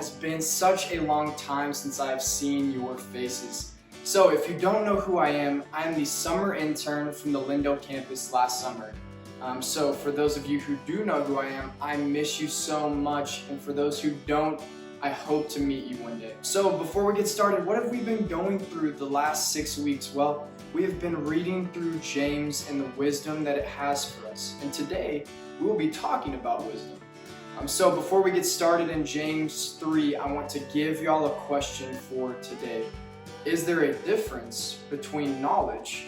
has been such a long time since I have seen your faces. So if you don't know who I am the summer intern from the Lindale campus last summer. So for those of you who do know who I am, I miss you so much, and for those who don't, I hope to meet you one day. So before we get started, what have we been going through the last 6 weeks? Well, we have been reading through James and the wisdom that it has for us. And today, we will be talking about wisdom. So before we get started in James 3, I want to give y'all a question for today. Is there a difference between knowledge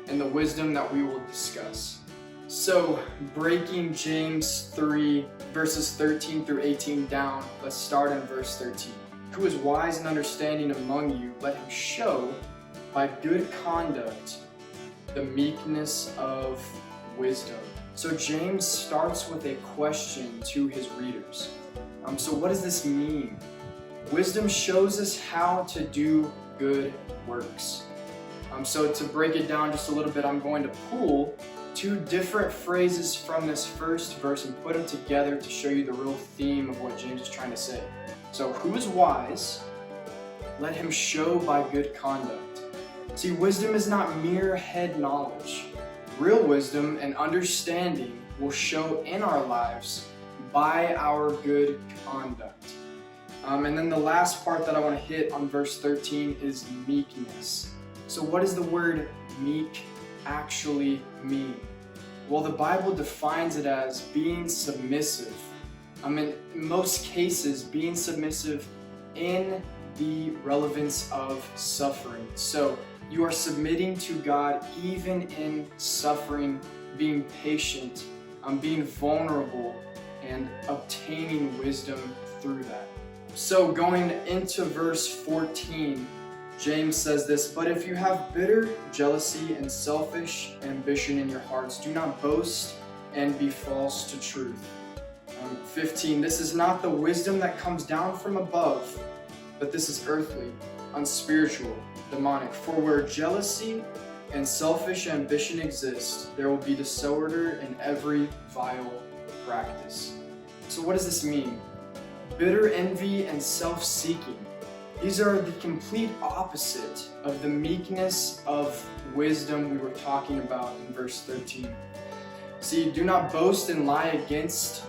and the wisdom that we will discuss? So breaking James 3 verses 13 through 18 down, let's start in verse 13. Who is wise and understanding among you, let him show by good conduct the meekness of wisdom. So James starts with a question to his readers. So what does this mean? Wisdom shows us how to do good works. So to break it down just a little bit, I'm going to pull two different phrases from this first verse and put them together to show you the real theme of what James is trying to say. So who is wise? Let him show by good conduct. See, wisdom is not mere head knowledge. Real wisdom and understanding will show in our lives by our good conduct. And then the last part that I want to hit on verse 13 is meekness. So what does the word meek actually mean? Well, the Bible defines it as being submissive. In most cases, being submissive in the relevance of suffering. So you are submitting to God even in suffering, being patient, being vulnerable, and obtaining wisdom through that. So going into verse 14, James says this, but if you have bitter jealousy and selfish ambition in your hearts, do not boast and be false to truth. 15, this is not the wisdom that comes down from above, but this is earthly, unspiritual, demonic. For where jealousy and selfish ambition exist, there will be disorder in every vile practice. So what does this mean? Bitter envy and self-seeking. These are the complete opposite of the meekness of wisdom we were talking about in verse 13. See, do not boast and lie against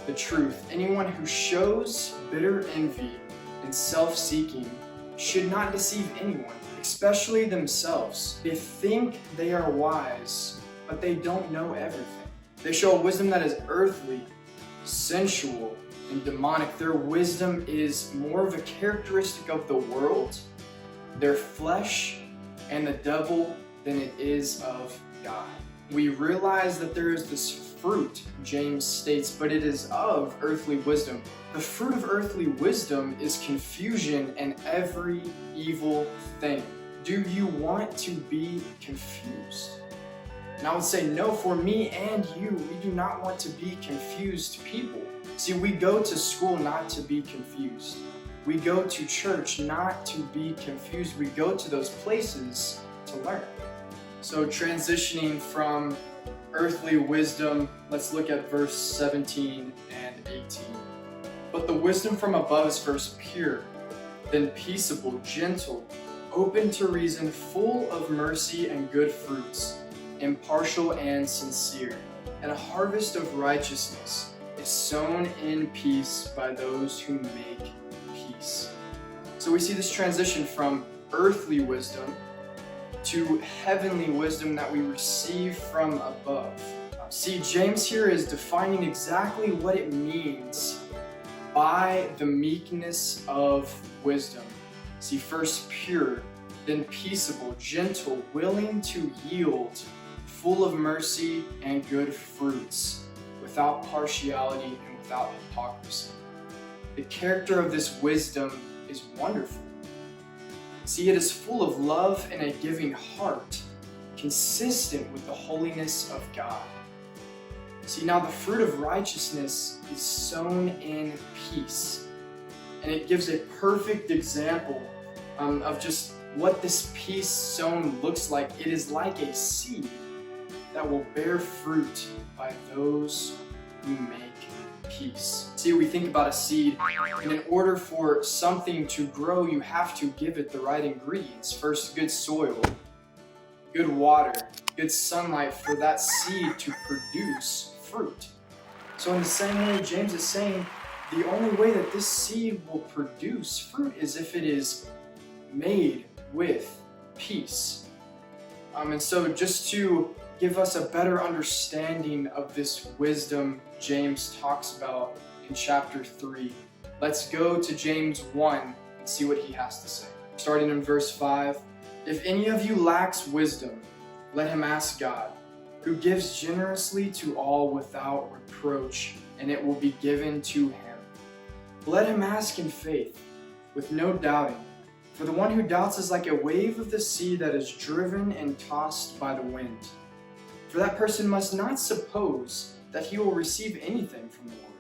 the truth. Anyone who shows bitter envy and self-seeking should not deceive anyone, especially themselves. They think they are wise, but they don't know everything. They show a wisdom that is earthly, sensual, and demonic. Their wisdom is more of a characteristic of the world, their flesh, and the devil than it is of God. We realize that there is this fruit, James states, but it is of earthly wisdom. The fruit of earthly wisdom is confusion and every evil thing. Do you want to be confused? And I would say no, for me and you, we do not want to be confused people. See, we go to school not to be confused. We go to church not to be confused. We go to those places to learn. So transitioning from earthly wisdom, let's look at verse 17 and 18. But the wisdom from above is first pure, then peaceable, gentle, open to reason, full of mercy and good fruits, impartial and sincere. And a harvest of righteousness is sown in peace by those who make peace. So we see this transition from earthly wisdom to heavenly wisdom that we receive from above. See, James here is defining exactly what it means by the meekness of wisdom. See, first pure, then peaceable, gentle, willing to yield, full of mercy and good fruits, without partiality and without hypocrisy. The character of this wisdom is wonderful. See, it is full of love and a giving heart, consistent with the holiness of God. See, now the fruit of righteousness is sown in peace, and it gives a perfect example of just what this peace sown looks like. It is like a seed that will bear fruit by those who make peace. See, we think about a seed, and in order for something to grow, you have to give it the right ingredients. First, good soil, good water, good sunlight for that seed to produce fruit. So in the same way, James is saying, the only way that this seed will produce fruit is if it is made with peace. And so just to give us a better understanding of this wisdom James talks about in chapter 3, let's go to James 1 and see what he has to say. Starting in verse 5, if any of you lacks wisdom, let him ask God, who gives generously to all without reproach, and it will be given to him. Let him ask in faith, with no doubting. For the one who doubts is like a wave of the sea that is driven and tossed by the wind. For that person must not suppose that he will receive anything from the Lord.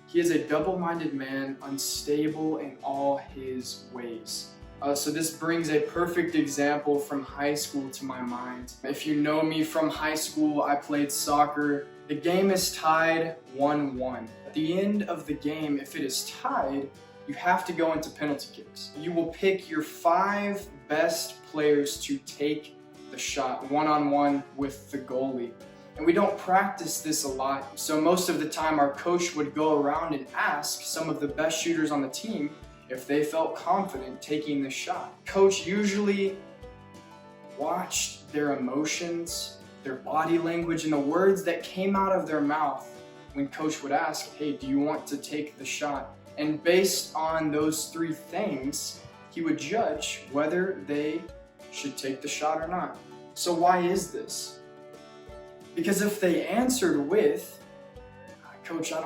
He is a double-minded man, unstable in all his ways. So this brings a perfect example from high school to my mind. If you know me from high school, I played soccer. The game is tied 1-1. At the end of the game, if it is tied, you have to go into penalty kicks. You will pick your 5 best players to take the shot one-on-one with the goalie. And we don't practice this a lot, so most of the time our coach would go around and ask some of the best shooters on the team if they felt confident taking the shot. Coach usually watched their emotions, their body language, and the words that came out of their mouth when coach would ask, hey, do you want to take the shot? And based on those 3 things, he would judge whether they should take the shot or not. So why is this? Because if they answered with, Coach, I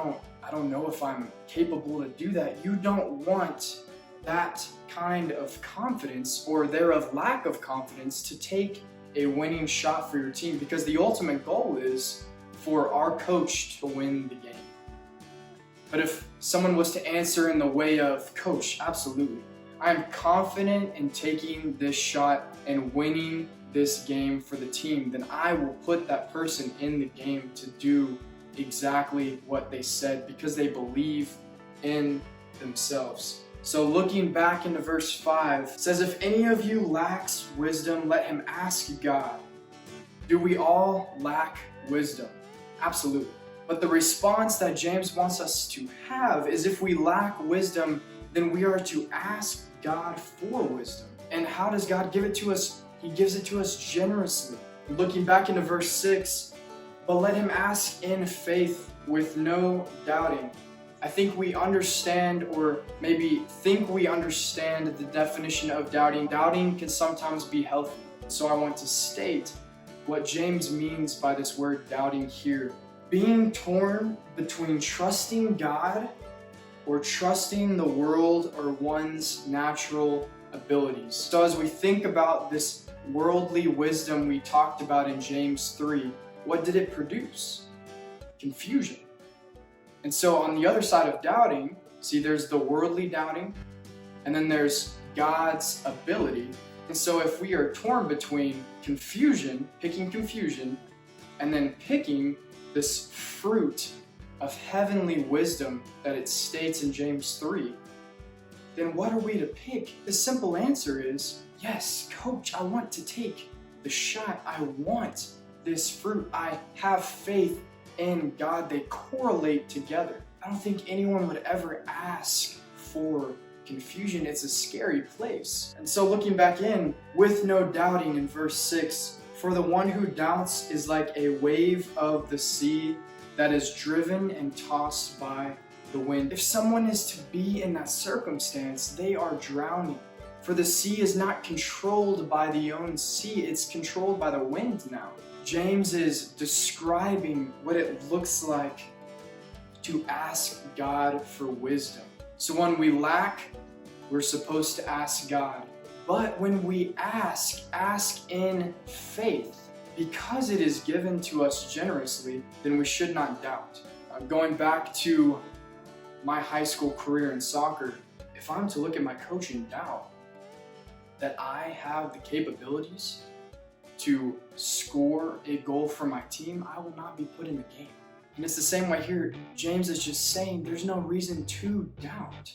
don't know if I'm capable to do that, you don't want that kind of confidence or thereof lack of confidence to take a winning shot for your team, because the ultimate goal is for our coach to win the game. But if someone was to answer in the way of, Coach, absolutely, I'm confident in taking this shot and winning this game for the team, then I will put that person in the game to do exactly what they said because they believe in themselves. So looking back into verse 5, it says, if any of you lacks wisdom, let him ask God. Do we all lack wisdom? Absolutely. But the response that James wants us to have is, if we lack wisdom, then we are to ask God for wisdom. And how does God give it to us? He gives it to us generously. Looking back into verse 6, but let him ask in faith with no doubting. I think we understand, or maybe think we understand, the definition of doubting. Doubting can sometimes be healthy. So I want to state what James means by this word doubting here. Being torn between trusting God or trusting the world or one's natural abilities. So as we think about this worldly wisdom we talked about in James 3, what did it produce? Confusion. And so on the other side of doubting, see, there's the worldly doubting, and then there's God's ability. And so if we are torn between confusion, picking confusion, and then picking this fruit of heavenly wisdom that it states in James 3, then what are we to pick? The simple answer is, yes, Coach, I want to take the shot. I want this fruit. I have faith in God. They correlate together. I don't think anyone would ever ask for confusion. It's a scary place. And so looking back in, with no doubting in verse 6, for the one who doubts is like a wave of the sea that is driven and tossed by the wind. If someone is to be in that circumstance, they are drowning. For the sea is not controlled by the own sea, it's controlled by the wind now. James is describing what it looks like to ask God for wisdom. So when we lack, we're supposed to ask God. But when we ask in faith. Because it is given to us generously, then we should not doubt. Going back to my high school career in soccer, if I'm to look at my coach and doubt that I have the capabilities to score a goal for my team, I will not be put in the game. And it's the same way here. James is just saying there's no reason to doubt.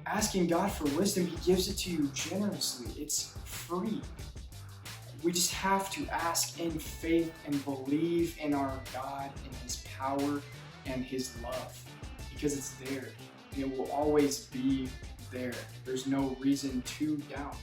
Asking God for wisdom, He gives it to you generously. It's free. We just have to ask in faith and believe in our God and His power and His love, because it's there. And it will always be there. There's no reason to doubt.